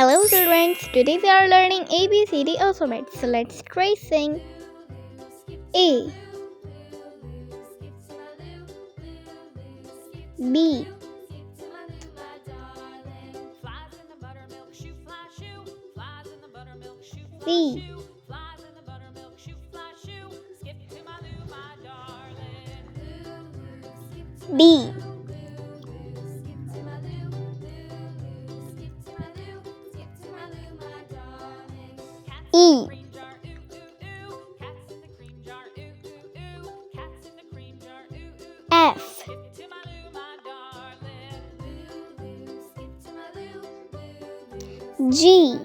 Hello children, today we are learning ABCD alphabet. So let's try sing. A B C D E F G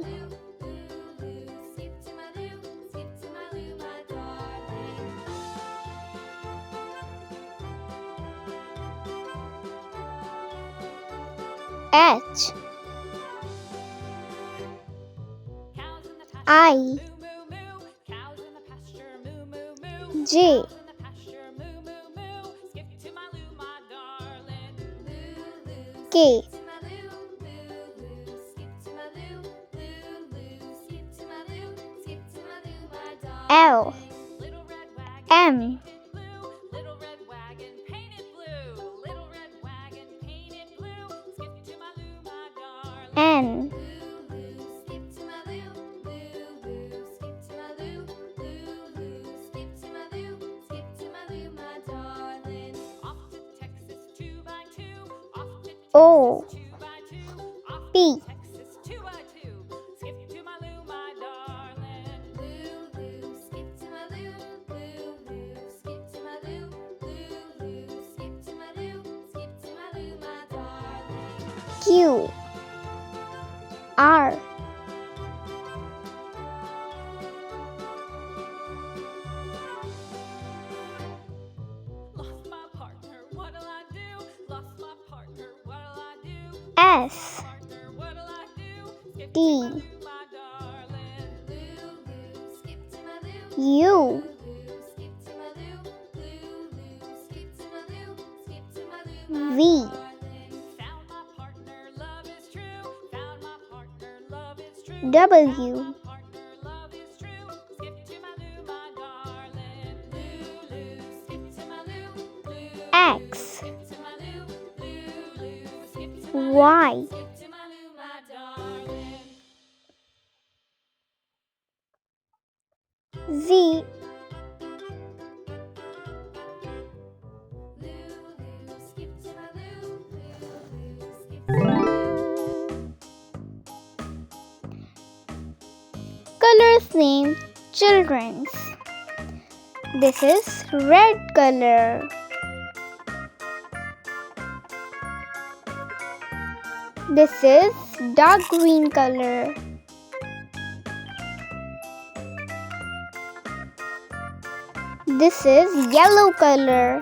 H I J K L M N O P Q R S T U V W X Y Z Colors name children's. This is red color. This is dark green color. This is yellow color.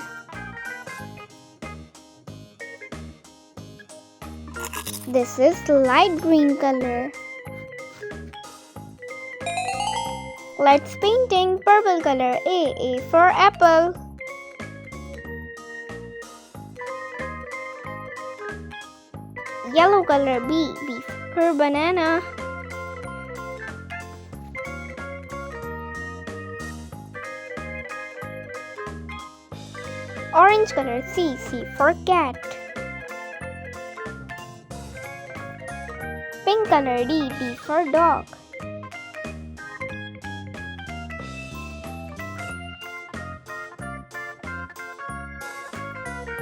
This is light green color. Let's painting purple color. A for apple. Yellow color. B for banana. Orange color. C for cat. Pink color. D for dog.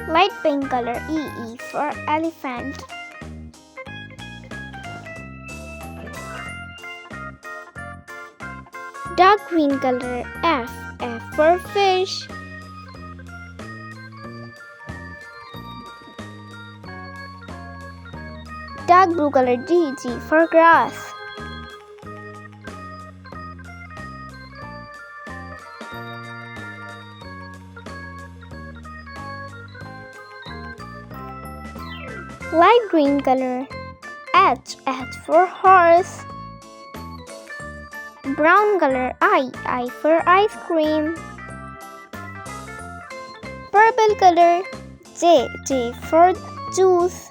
Light pink color. E for elephant. Dark green color. F for fish. Dark blue color. G for grass. Light green color. H for horse. Brown color. I for ice cream. Purple color. J for juice.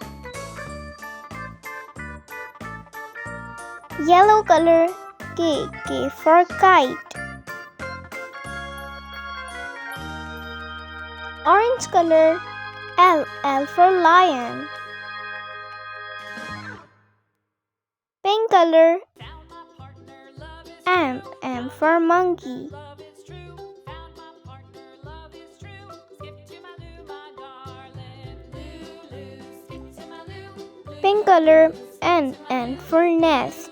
Yellow color K. K for kite. Orange color L. L for lion. Pink color M. M for monkey. Pink color N. N for nest.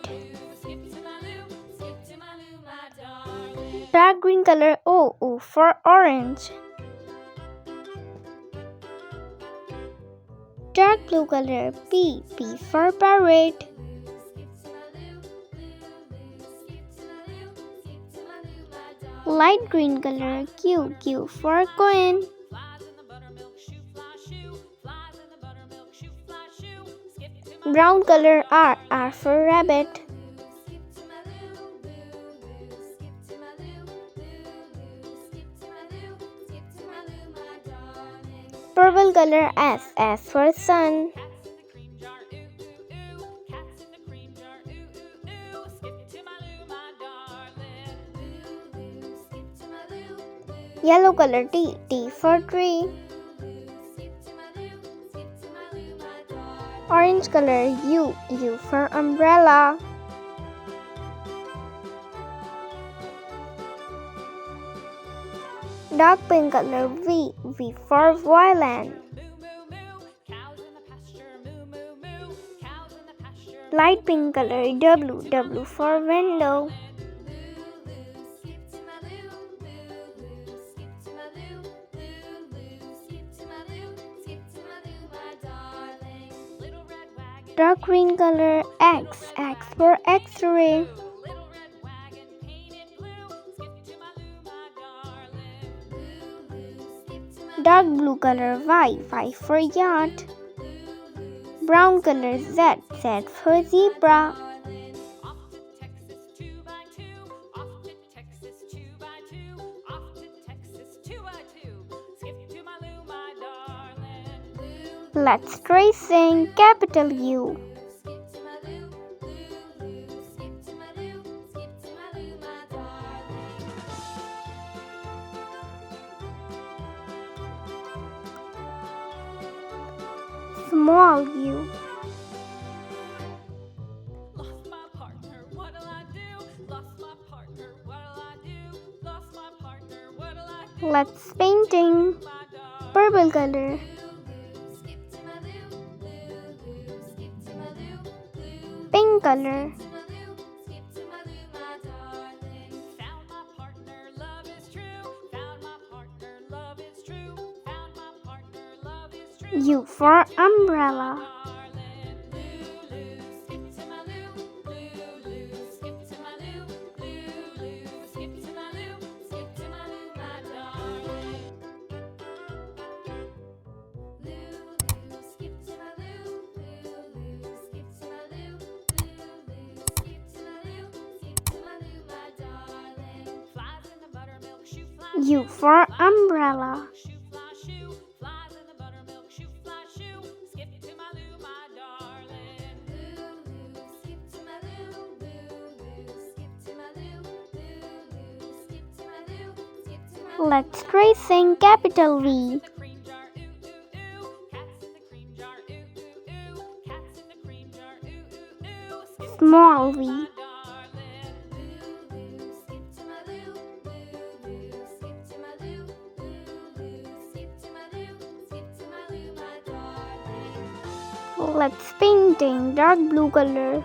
Dark green color O. O for orange. Dark blue color P. P for parrot. Light green color Q. Q for coin. Brown color R. R for rabbit. Purple color S. S for sun. Yellow color T. T for tree. Orange color U. U for umbrella. Dark pink color V. V for violin. Light pink color W. W for window. Dark green color X. X for X-ray. Dark blue color Y. Y for yacht. Brown color Z. Z for zebra. Let's tracing capital U. Small u. Lost my partner, what'll I do? Lost my partner, what'll I do? Lost my partner, what'll I do? Let's painting. Purple color. Pink color. Found my partner, love is true. Found my partner, love is true. Found my partner, love is true. U for umbrella. U for umbrella. Let's tracing capital V. Small v. Let's painting dark blue color.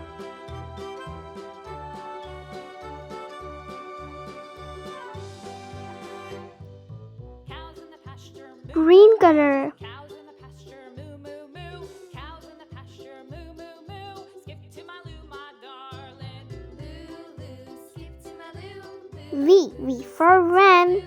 Green color. V. V for van.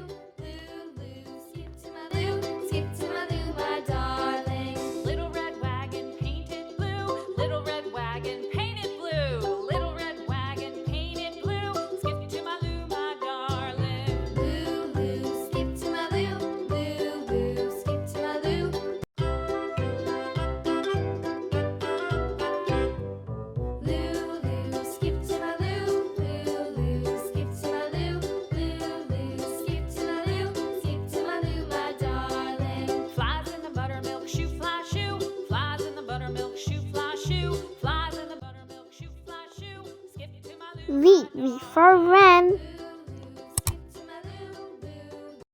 V for van.